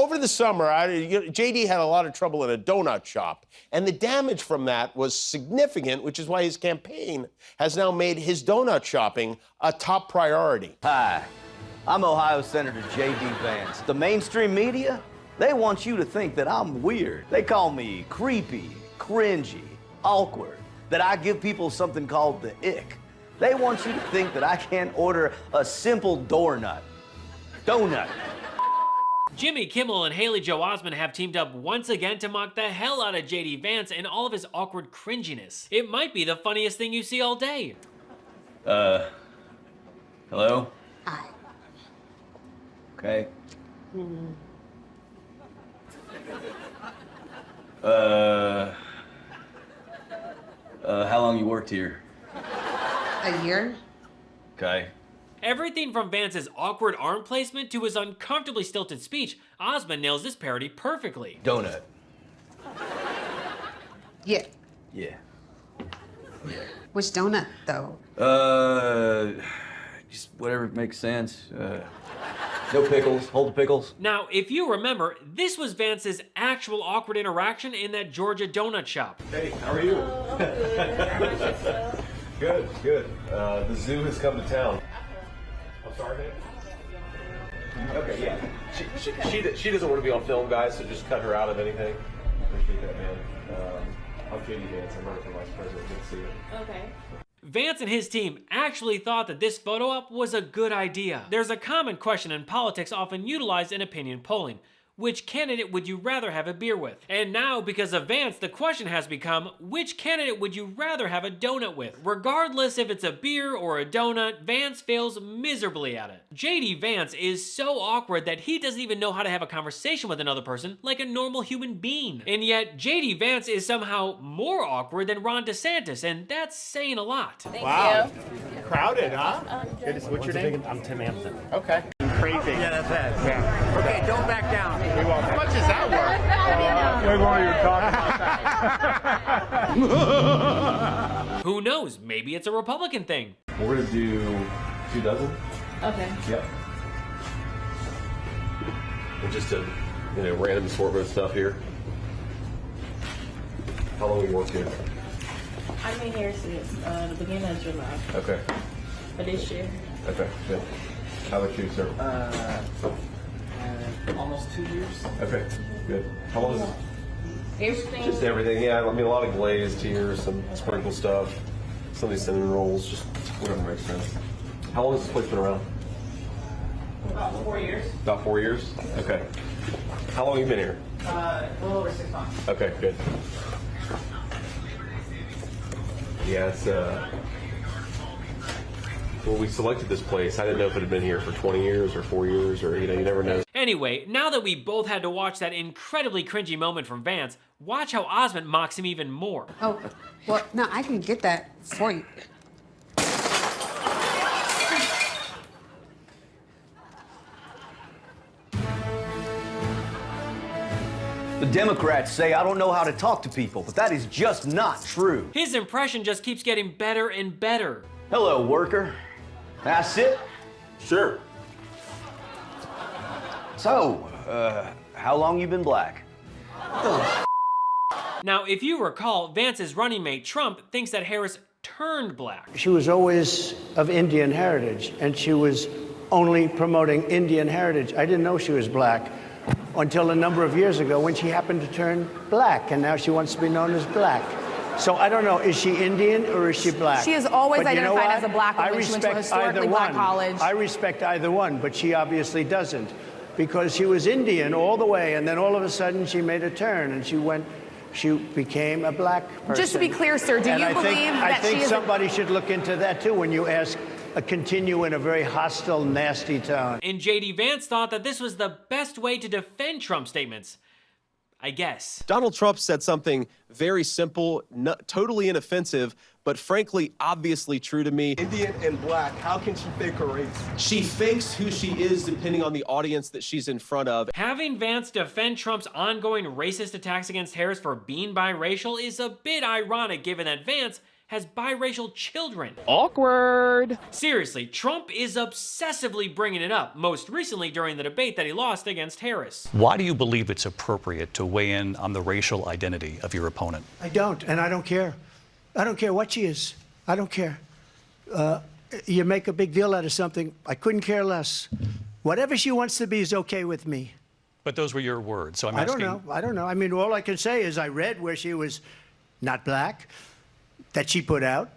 over the summer, JD had a lot of trouble in a donut shop, and the damage from that was significant, which is why his campaign has now made his donut shopping a top priority. Hi, I'm Ohio Senator J.D. Vance. The mainstream media, they want you to think that I'm weird. They call me creepy, cringy, awkward, that I give people something called the ick. They want you to think that I can't order a simple donut. Jimmy Kimmel and Haley Joel Osment have teamed up once again to mock the hell out of JD Vance and all of his awkward cringiness. It might be the funniest thing you see all day. Hello? Hi. Okay. How long you worked here? A year? Okay. Everything from Vance's awkward arm placement to his uncomfortably stilted speech, Osment nails this parody perfectly. Donut. Yeah. Yeah. Which donut, though? Just whatever makes sense. No pickles. Hold the pickles. Now, if you remember, this was Vance's actual awkward interaction in that Georgia donut shop. Hey, how are you? Good, good. The zoo has come to town. I'm sorry, man. Okay, yeah. She doesn't want to be on film, guys, so just cut her out of anything. Appreciate that, man. I'm JD Vance. I'm running for vice president. Good to see you. Okay. Vance and his team actually thought that this photo op was a good idea. There's a common question in politics often utilized in opinion polling. Which candidate would you rather have a beer with? And now, because of Vance, the question has become, which candidate would you rather have a donut with? Regardless if it's a beer or a donut, Vance fails miserably at it. JD Vance is so awkward that he doesn't even know how to have a conversation with another person like a normal human being. And yet, JD Vance is somehow more awkward than Ron DeSantis, and that's saying a lot. Thank Wow. you. Crowded, huh? What's your name? I'm Tim Hampton. Okay. Crazy. Yeah, that's it. Yeah. Okay, don't back down. We won't. How much does that work? We won't even talk about that. Who knows? Maybe it's a Republican thing. We're gonna do 2 dozen. Okay. Yep. And just a random assortment of stuff here. How long have you worked here? I've been here since the beginning of July Okay. of this year. Okay. Good. How about you, sir? Almost 2 years. Okay. Good. How long is it? Everything. Just everything. Yeah. I mean, a lot of glazed here, some sprinkle stuff, some of these cinnamon rolls, just whatever makes sense. How long has this place been around? About 4 years. About 4 years. Okay. How long have you been here? A little over 6 months. Okay, good. Yeah, it's when we selected this place, I didn't know if it had been here for 20 years or 4 years or, you never know. Anyway, now that we both had to watch that incredibly cringy moment from Vance, watch how Osment mocks him even more. Oh, well, no, I can get that for you. The Democrats say I don't know how to talk to people, but that is just not true. His impression just keeps getting better and better. Hello, worker. May I sit? Sure. So, how long you been black? Now, if you recall, Vance's running mate Trump thinks that Harris turned black. She was always of Indian heritage, and she was only promoting Indian heritage. I didn't know she was black until a number of years ago when she happened to turn black, and now she wants to be known as black. So I don't know, is she Indian or is she black? She has always But you know identified what? as a black woman. I She went to a respect historically either black one. college. I respect either one, but she obviously doesn't, because she was Indian all the way, and then all of a sudden she made a turn, and she became a black person. Just to be clear, sir, do And you I believe think, that I think she is somebody should look into that too when you ask continue in a very hostile, nasty tone. And JD Vance thought that this was the best way to defend Trump's statements. I guess. Donald Trump said something very simple, totally inoffensive, but frankly, obviously true to me. Indian and black, how can she fake her race? She fakes who she is depending on the audience that she's in front of. Having Vance defend Trump's ongoing racist attacks against Harris for being biracial is a bit ironic given that Vance has biracial children. Awkward. Seriously, Trump is obsessively bringing it up, most recently during the debate that he lost against Harris. Why do you believe it's appropriate to weigh in on the racial identity of your opponent? I don't, and I don't care. I don't care what she is. I don't care. You make a big deal out of something, I couldn't care less. Whatever she wants to be is okay with me. But those were your words, so I'm I asking... I don't know. I mean, all I can say is I read where she was not black, that she put out,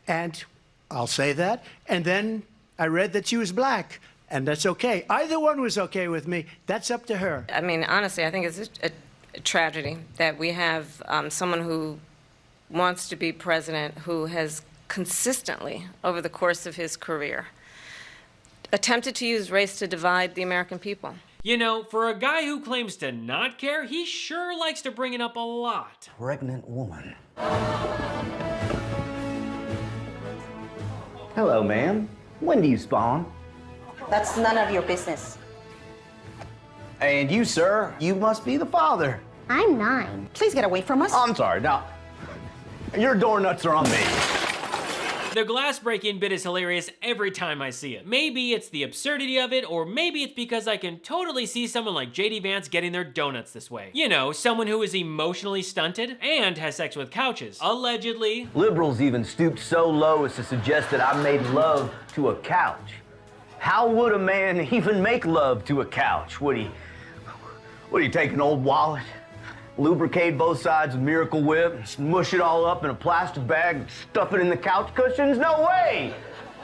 and I'll say that. And then I read that she was black, and that's okay. Either one was okay with me. That's up to her. I mean, honestly, I think it's a tragedy that we have someone who wants to be president who has consistently, over the course of his career, attempted to use race to divide the American people. You know, for a guy who claims to not care, he sure likes to bring it up a lot. Pregnant woman. Hello, ma'am. When do you spawn? That's none of your business. And you, sir, you must be the father. I'm 9. Please get away from us. I'm sorry. Now, your door nuts are on me. The glass break-in bit is hilarious every time I see it. Maybe it's the absurdity of it, or maybe it's because I can totally see someone like JD Vance getting their donuts this way. You know, someone who is emotionally stunted and has sex with couches. Allegedly. Liberals even stooped so low as to suggest that I made love to a couch. How would a man even make love to a couch? Would he take an old wallet, lubricate both sides with Miracle Whip, smush it all up in a plastic bag, and stuff it in the couch cushions? No way!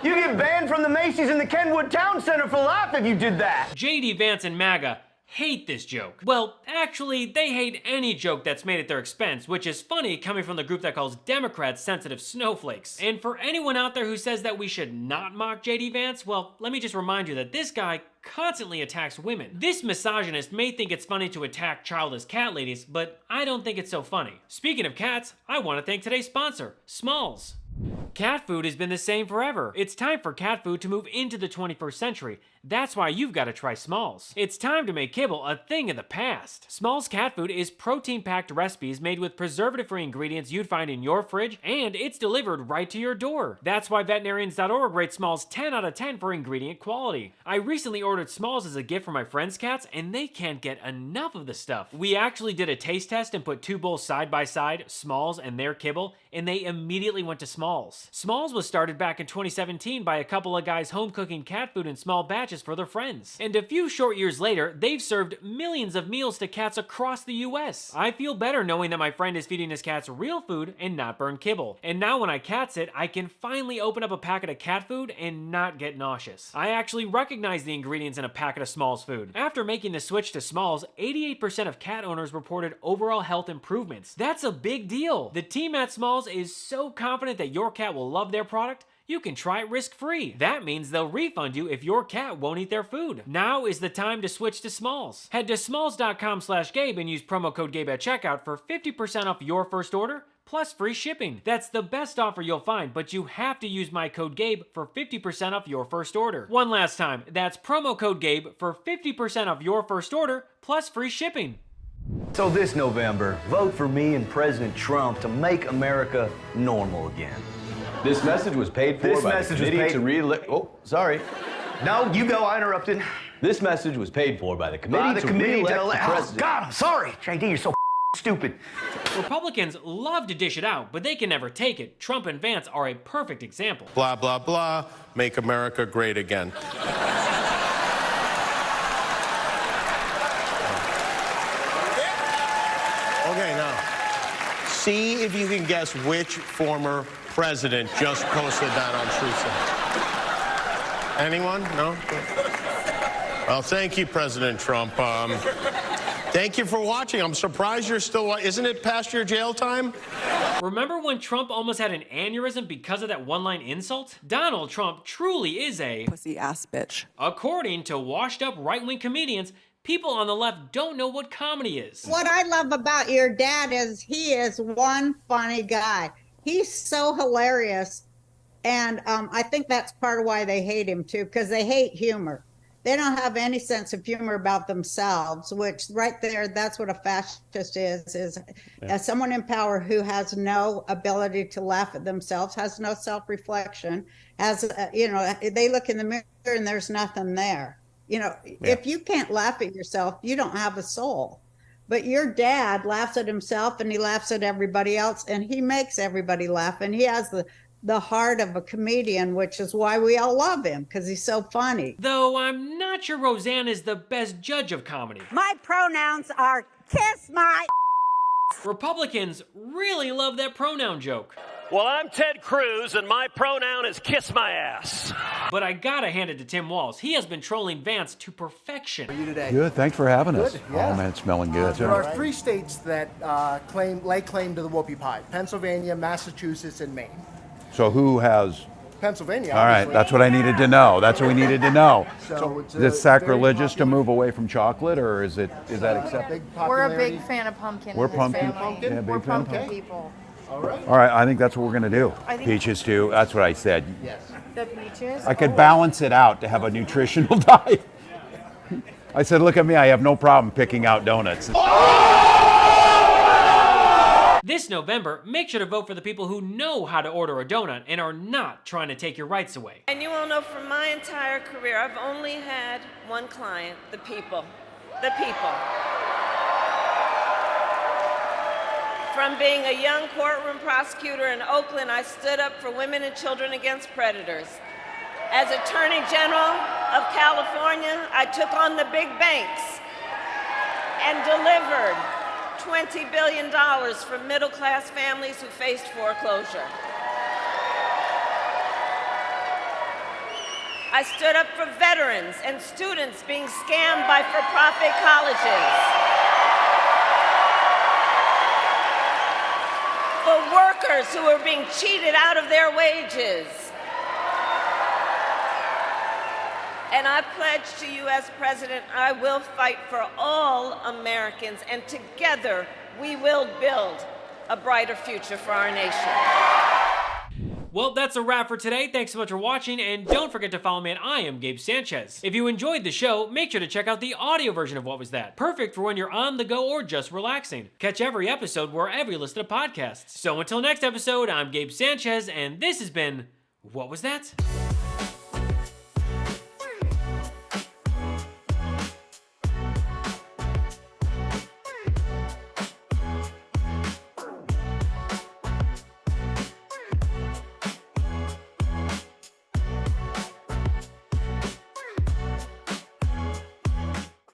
You get banned from the Macy's and the Kenwood Town Center for life if you did that. JD Vance and MAGA hate this joke. Well, actually, they hate any joke that's made at their expense, which is funny coming from the group that calls Democrats sensitive snowflakes. And for anyone out there who says that we should not mock JD Vance, well, let me just remind you that this guy constantly attacks women. This misogynist may think it's funny to attack childless cat ladies, but I don't think it's so funny. Speaking of cats, I want to thank today's sponsor, Smalls. Cat food has been the same forever. It's time for cat food to move into the 21st century. That's why you've got to try Smalls. It's time to make kibble a thing of the past. Smalls cat food is protein-packed recipes made with preservative-free ingredients you'd find in your fridge, and it's delivered right to your door. That's why veterinarians.org rates Smalls 10 out of 10 for ingredient quality. I recently ordered Smalls as a gift for my friend's cats, and they can't get enough of the stuff. We actually did a taste test and put 2 bowls side by side, Smalls and their kibble, and they immediately went to Smalls. Smalls was started back in 2017 by a couple of guys home cooking cat food in small batches for their friends. And a few short years later, they've served millions of meals to cats across the US. I feel better knowing that my friend is feeding his cats real food and not burned kibble. And now when I cat sit, I can finally open up a packet of cat food and not get nauseous. I actually recognize the ingredients in a packet of Smalls food. After making the switch to Smalls, 88% of cat owners reported overall health improvements. That's a big deal. The team at Smalls is so confident that your cat will love their product, you can try it risk-free. That means they'll refund you if your cat won't eat their food. Now is the time to switch to Smalls. Head to smalls.com/Gabe and use promo code Gabe at checkout for 50% off your first order, plus free shipping. That's the best offer you'll find, but you have to use my code Gabe for 50% off your first order. One last time, that's promo code Gabe for 50% off your first order, plus free shipping. So this November, vote for me and President Trump to make America normal again. This message was paid for by the committee to re-elect. Oh, sorry. No, you go. I interrupted. This message was paid for by the committee to re-elect the president. Oh, God, I'm sorry. JD, you're so stupid. Republicans love to dish it out, but they can never take it. Trump and Vance are a perfect example. Blah, blah, blah. Make America great again. Okay, now, see if you can guess which former president just posted that on Truth. Anyone? No? Well, thank you, President Trump. Thank you for watching. I'm surprised you're still... Isn't it past your jail time? Remember when Trump almost had an aneurysm because of that one-line insult? Donald Trump truly is a... pussy-ass bitch. According to washed-up right-wing comedians, people on the left don't know what comedy is. What I love about your dad is he is one funny guy. He's so hilarious. And I think that's part of why they hate him, too, because they hate humor. They don't have any sense of humor about themselves, which right there, that's what a fascist is someone in power who has no ability to laugh at themselves, has no self-reflection, they look in the mirror and there's nothing there. If you can't laugh at yourself, you don't have a soul. But your dad laughs at himself and he laughs at everybody else and he makes everybody laugh. And he has the heart of a comedian, which is why we all love him, because he's so funny. Though I'm not sure Roseanne is the best judge of comedy. My pronouns are kiss my. Republicans really love that pronoun joke. Well, I'm Ted Cruz, and my pronoun is kiss my ass. But I gotta hand it to Tim Walz. He has been trolling Vance to perfection. How are you today? Good, thanks for having us. Good, yeah. Oh man, it's smelling good. There are 3 states that lay claim to the whoopie pie: Pennsylvania, Massachusetts, and Maine. So who has? Pennsylvania. All right, that's what I needed to know. That's what we needed to know. So is it sacrilegious to move away from chocolate, or is that accepted? We're a big fan of pumpkin. We're in this pumpkin. family. Yeah, big We're fan of pumpkin pumpkin. people. All right. All right, I think that's what we're gonna do. I think- Peaches too. That's what I said. Yes. The peaches. I could balance it out to have a nutritional diet. I said, look at me. I have no problem picking out donuts. This November, make sure to vote for the people who know how to order a donut and are not trying to take your rights away. And you all know from my entire career, I've only had one client, the people. The people. From being a young courtroom prosecutor in Oakland, I stood up for women and children against predators. As Attorney General of California, I took on the big banks and delivered $20 billion for middle-class families who faced foreclosure. I stood up for veterans and students being scammed by for-profit colleges. For workers who are being cheated out of their wages. And I pledge to you as president, I will fight for all Americans, and together we will build a brighter future for our nation. Well, that's a wrap for today. Thanks so much for watching, and don't forget to follow me at I am Gabe Sanchez. If you enjoyed the show, make sure to check out the audio version of What Was That? Perfect for when you're on the go or just relaxing. Catch every episode wherever you listen to podcasts. So until next episode, I'm Gabe Sanchez, and this has been What Was That?